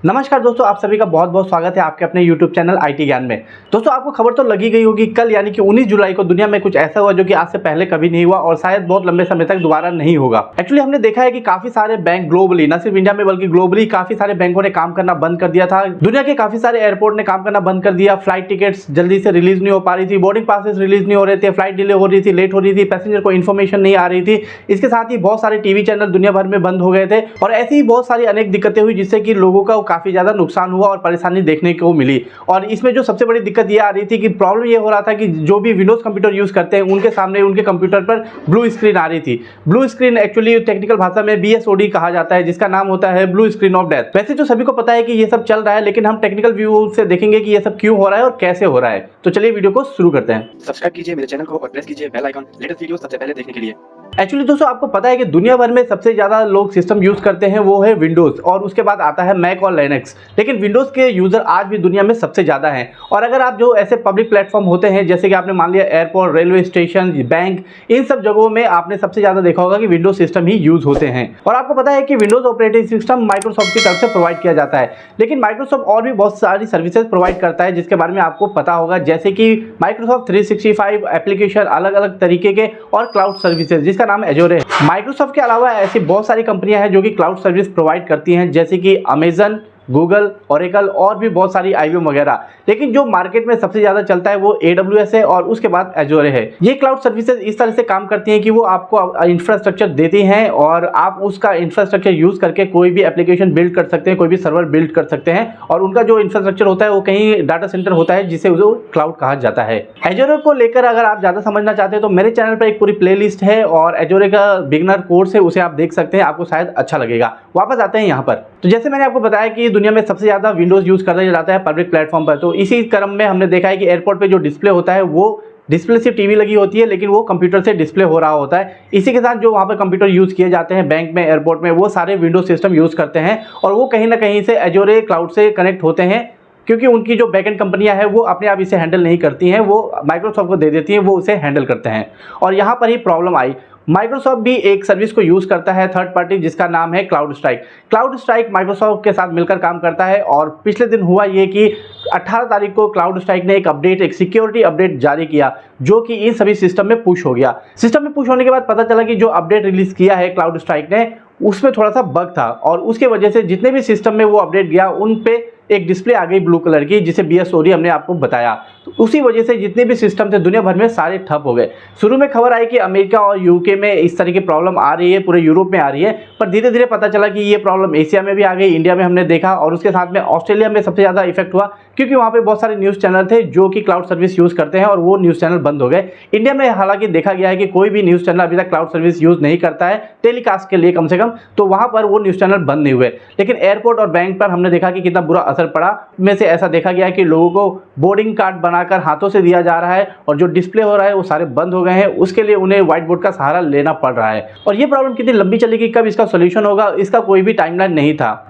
नमस्कार दोस्तों, आप सभी का बहुत बहुत स्वागत है आपके अपने YouTube चैनल IT ज्ञान में। दोस्तों, आपको खबर तो लगी गई होगी, कल यानी कि 19 जुलाई को दुनिया में कुछ ऐसा हुआ जो कि आज से पहले कभी नहीं हुआ और शायद बहुत लंबे समय तक दोबारा नहीं होगा। एक्चुअली हमने देखा है कि काफी सारे बैंक ग्लोबली, न सिर्फ इंडिया में बल्कि ग्लोबली काफी सारे बैंकों ने काम करना बंद कर दिया था। दुनिया के काफी सारे एयरपोर्ट ने काम करना बंद कर दिया। फ्लाइट टिकट्स जल्दी से रिलीज नहीं हो पा रही थी, बोर्डिंग पासेस रिलीज नहीं हो रहे थे, फ्लाइट डिले हो रही थी, लेट हो रही थी, पैसेंजर को इन्फॉर्मेशन नहीं आ रही थी। इसके साथ ही बहुत सारे टीवी चैनल दुनिया भर में बंद हो गए थे और ऐसी ही बहुत सारी अनेक दिक्कतें हुई जिससे कि लोगों का काफी ज्यादा नुकसान हुआ और परेशानी देखने को मिली। और इसमें जो सबसे बड़ी दिक्कत ये आ रही थी कि प्रॉब्लम ये हो रहा था कि जो भी विंडोज कंप्यूटर यूज करते हैं उनके सामने उनके कंप्यूटर पर ब्लू स्क्रीन आ रही थी। ब्लू स्क्रीन एक्चुअली टेक्निकल भाषा में BSOD कहा जाता है, जिसका नाम होता है ब्लू स्क्रीन ऑफ डेथ। वैसे तो सभी को पता है कि ये सब चल रहा है, लेकिन हम टेक्निकल व्यू से देखेंगे कि ये सब क्यों हो रहा है और कैसे हो रहा है। तो चलिए वीडियो को शुरू करते हैं। सब्सक्राइब कीजिए मेरे चैनल को और प्रेस कीजिए बेल आइकन लेटेस्ट वीडियो सबसे पहले देखने के लिए। एक्चुअली दोस्तों, आपको पता है कि दुनिया भर में सबसे ज़्यादा लोग सिस्टम यूज़ करते हैं वो है विंडोज़ और उसके बाद आता है मैक और लिनक्स। लेकिन विंडोज़ के यूज़र आज भी दुनिया में सबसे ज़्यादा हैं। और अगर आप जो ऐसे पब्लिक प्लेटफॉर्म होते हैं जैसे कि आपने मान लिया एयरपोर्ट, रेलवे स्टेशन, बैंक, इन सब जगहों में आपने सबसे ज़्यादा देखा होगा कि विंडोज़ सिस्टम ही यूज़ होते हैं। और आपको पता है कि विंडोज़ ऑपरेटिंग सिस्टम माइक्रोसॉफ्ट की तरफ से प्रोवाइड किया जाता है, लेकिन माइक्रोसॉफ्ट और भी बहुत सारी सर्विसेज प्रोवाइड करता है जिसके बारे में आपको पता होगा, जैसे कि माइक्रोसॉफ्ट 365 एप्लीकेशन, अलग अलग तरीके के और क्लाउड सर्विसेज जिसका नाम एजोर है। माइक्रोसॉफ्ट के अलावा ऐसी बहुत सारी कंपनियां हैं जो कि क्लाउड सर्विस प्रोवाइड करती हैं, जैसे कि अमेजन, गूगल, ओरेकल और भी बहुत सारी IBM वगैरह। लेकिन जो मार्केट में सबसे ज़्यादा चलता है वो AWS है और उसके बाद एजोर है। ये क्लाउड सर्विसेज इस तरह से काम करती हैं कि वो आपको इंफ्रास्ट्रक्चर देती हैं और आप उसका इंफ्रास्ट्रक्चर यूज़ करके कोई भी एप्लीकेशन बिल्ड कर सकते हैं, कोई भी सर्वर बिल्ड कर सकते हैं। और उनका जो इंफ्रास्ट्रक्चर होता है वो कहीं डाटा सेंटर होता है जिसे वो क्लाउड कहा जाता है। एजोर को लेकर अगर आप ज़्यादा समझना चाहते हैं तो मेरे चैनल पर एक पूरी प्लेलिस्ट है और एजोर का बिगनर कोर्स है, उसे आप देख सकते हैं, आपको शायद अच्छा लगेगा। वापस आते हैं यहाँ पर। तो जैसे मैंने आपको बताया कि दुनिया में सबसे ज़्यादा विंडोज़ यूज़ करता जाता है पब्लिक प्लेटफॉर्म पर, तो इसी क्रम में हमने देखा है कि एयरपोर्ट पे जो डिस्प्ले होता है वो डिस्प्ले सिर्फ टीवी लगी होती है, लेकिन वो कंप्यूटर से डिस्प्ले हो रहा होता है। इसी के साथ जो वहाँ पर कंप्यूटर यूज़ किए जाते हैं बैंक में, एयरपोर्ट में, वो सारे विंडोज सिस्टम यूज़ करते हैं और वो कहीं ना कहीं से एजोर क्लाउड से कनेक्ट होते हैं, क्योंकि उनकी जो बैकएंड कंपनियां हैं वो अपने आप इसे हैंडल नहीं करती हैं, वो माइक्रोसॉफ्ट को दे देती हैं, वो उसे हैंडल करते हैं। और यहाँ पर ही प्रॉब्लम आई। माइक्रोसॉफ्ट भी एक सर्विस को यूज़ करता है थर्ड पार्टी, जिसका नाम है cloud strike. Cloud strike Microsoft के साथ मिलकर काम करता है और पिछले दिन हुआ ये कि 18 तारीख को क्लाउड स्ट्राइक ने एक अपडेट, एक सिक्योरिटी अपडेट जारी किया जो कि इन सभी सिस्टम में पुश हो गया। सिस्टम में पुश होने के बाद पता चला कि जो अपडेट रिलीज किया है क्लाउड स्ट्राइक ने उसमें थोड़ा सा बग था और उसके वजह से जितने भी सिस्टम में वो अपडेट गया उन पे एक डिस्प्ले आ गई ब्लू कलर की, जिसे BSOD हमने आपको बताया। तो उसी वजह से जितने भी सिस्टम थे दुनिया भर में सारे ठप हो गए। शुरू में खबर आई कि अमेरिका और UK में इस तरह की प्रॉब्लम आ रही है, पूरे यूरोप में आ रही है, पर धीरे धीरे पता चला कि ये प्रॉब्लम एशिया में भी आ गई, इंडिया में हमने देखा और उसके साथ में ऑस्ट्रेलिया में सबसे ज़्यादा इफेक्ट हुआ, क्योंकि वहाँ पे बहुत सारे न्यूज़ चैनल थे जो कि क्लाउड सर्विस यूज़ करते हैं और वो न्यूज़ चैनल बंद हो गए। इंडिया में हालांकि देखा गया है कि कोई भी न्यूज़ चैनल अभी तक क्लाउड सर्विस यूज़ नहीं करता है टेलीकास्ट के लिए कम से कम, तो वहाँ पर वो न्यूज़ चैनल बंद नहीं हुए। लेकिन एयरपोर्ट और बैंक पर हमने देखा कि कितना बुरा असर पड़ा। में से ऐसा देखा गया है कि लोगों को बोर्डिंग कार्ड बनाकर हाथों से दिया जा रहा है और जो डिस्प्ले हो रहा है वो सारे बंद हो गए हैं, उसके लिए उन्हें व्हाइट बोर्ड का सहारा लेना पड़ रहा है। और ये प्रॉब्लम कितनी लंबी चलेगी, कब इसका सोल्यूशन होगा, इसका कोई भी टाइमलाइन नहीं था।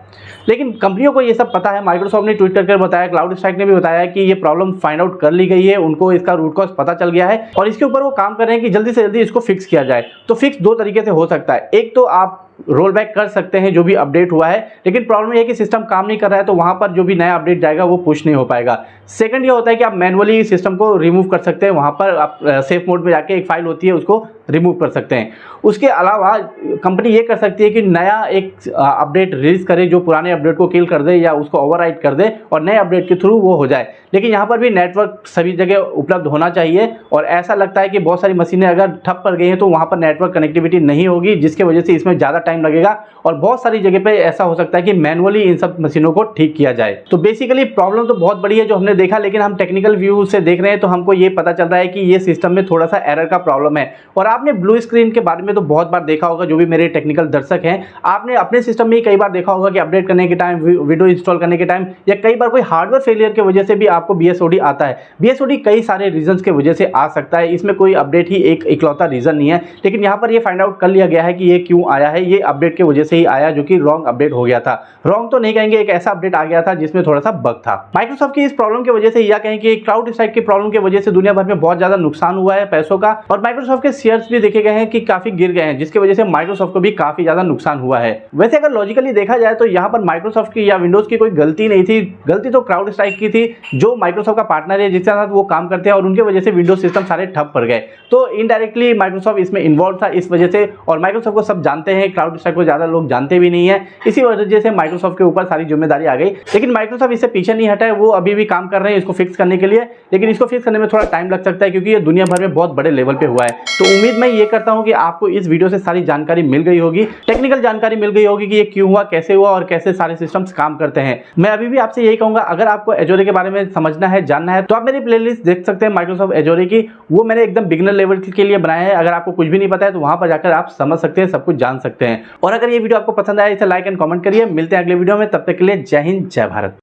लेकिन कंपनियों को ये सब पता है। माइक्रोसॉफ्ट ने ट्वीट करके बताया, क्लाउड स्ट्राइक ने भी बताया कि ये प्रॉब्लम फाइंड आउट कर ली गई है, उनको इसका रूट कॉज पता चल गया है और इसके ऊपर वो काम कर रहे हैं कि जल्दी से जल्दी इसको फिक्स किया जाए। तो फिक्स दो तरीके से हो सकता है। एक तो आप रोल बैक कर सकते हैं जो भी अपडेट हुआ है, लेकिन प्रॉब्लम ये है कि सिस्टम काम नहीं कर रहा है तो वहाँ पर जो भी नया अपडेट जाएगा वो पुश नहीं हो पाएगा। सेकंड ये होता है कि आप मैनुअली सिस्टम को रिमूव कर सकते हैं, वहाँ पर आप सेफ मोड में जाके एक फाइल होती है उसको रिमूव कर सकते हैं। उसके अलावा कंपनी ये कर सकती है कि नया एक अपडेट रिलीज करे जो पुराने अपडेट को किल कर दे या उसको ओवरराइट कर दे और नए अपडेट के थ्रू वो हो जाए। लेकिन यहाँ पर भी नेटवर्क सभी जगह उपलब्ध होना चाहिए और ऐसा लगता है कि बहुत सारी मशीनें अगर ठप पड़ गई हैं तो वहाँ पर नेटवर्क कनेक्टिविटी नहीं होगी, जिसके वजह से इसमें ज़्यादा टाइम लगेगा और बहुत सारी जगह पे ऐसा हो सकता है कि मैनुअली इन सब मशीनों को ठीक किया जाए। तो बेसिकली प्रॉब्लम तो बहुत बड़ी है जो हमने देखा, लेकिन हम टेक्निकल व्यू से देख रहे हैं तो हमको ये पता चल रहा है कि ये सिस्टम में थोड़ा सा एरर का प्रॉब्लम है। और आपने ब्लू स्क्रीन के बारे में तो बहुत बार देखा होगा, जो भी मेरे टेक्निकल दर्शक हैं, आपने अपने सिस्टम में कई बार देखा होगा कि अपडेट करने के टाइम, वीडियो इंस्टॉल करने के टाइम या कई बार कोई हार्डवेयर फेलियर की वजह से भी आपको BSOD आता है। BSOD कई सारे रीजंस के वजह से आ सकता है, इसमें कोई अपडेट ही एक इकलौता रीजन नहीं है। लेकिन यहाँ पर ये फाइंड आउट कर लिया गया है कि ये क्यों आया है, ये अपडेट की वजह से ही आया जो कि रॉन्ग अपडेट हो गया था। रॉन्ग तो नहीं कहेंगे, एक ऐसा अपडेट आ गया था जिसमें थोड़ा सा बग था। माइक्रोसॉफ्ट की इस प्रॉब्लम की वजह से या कहें कि क्लाउड स्ट्राइक की प्रॉब्लम की वजह से दुनिया भर में बहुत ज्यादा नुकसान हुआ है पैसों का और माइक्रोसॉफ्ट के शेयर लाइनक्स भी देखे गए हैं कि काफी गिर गए हैं, जिसकी वजह से माइक्रोसॉफ्ट को भी काफी ज्यादा नुकसान हुआ है। वैसे अगर लॉजिकली देखा जाए तो यहाँ पर माइक्रोसॉफ्ट की या विंडोज की कोई गलती नहीं थी, गलती तो क्राउड स्ट्राइक की थी, जो माइक्रोसॉफ्ट का पार्टनर है जिसके साथ वो काम करते हैं, और उनके वजह से विंडोज सिस्टम सारे ठप पड़ गए। तो इनडायरेक्टली माइक्रोसॉफ्ट इसमें इन्वॉल्व था इस वजह से, और माइक्रोसॉफ्ट को सब जानते हैं, क्राउड स्ट्राइक को ज्यादा लोग जानते भी नहीं है, इसी वजह से माइक्रोसॉफ्ट के ऊपर सारी जिम्मेदारी आ गई। लेकिन माइक्रोसॉफ्ट इससे पीछे नहीं हटा है, वो अभी भी काम कर रहे हैं इसको फिक्स करने के लिए, लेकिन इसको फिक्स करने में थोड़ा टाइम लग सकता है क्योंकि ये दुनिया भर में बहुत बड़े लेवल पे हुआ है। तो उम्मीद मैं ये करता हूँ कि आपको इस वीडियो से सारी जानकारी मिल गई होगी, टेक्निकल जानकारी मिल गई होगी कि ये क्यों हुआ, कैसे हुआ और कैसे सारे सिस्टम्स काम करते हैं। मैं अभी भी आपसे यही कहूंगा, अगर आपको एजोरे के बारे में समझना है, जानना है, तो आप मेरी प्लेलिस्ट देख सकते हैं माइक्रोसॉफ्ट एजोरे की, वो मैंने एकदम बिगिनर लेवल के लिए बनाया है। अगर आपको कुछ भी नहीं पता है तो वहां पर जाकर आप समझ सकते हैं, सब कुछ जान सकते हैं। और अगर ये वीडियो आपको पसंद आया इसे लाइक एंड कमेंट करिए। मिलते हैं अगले वीडियो में, तब तक के लिए जय हिंद जय भारत।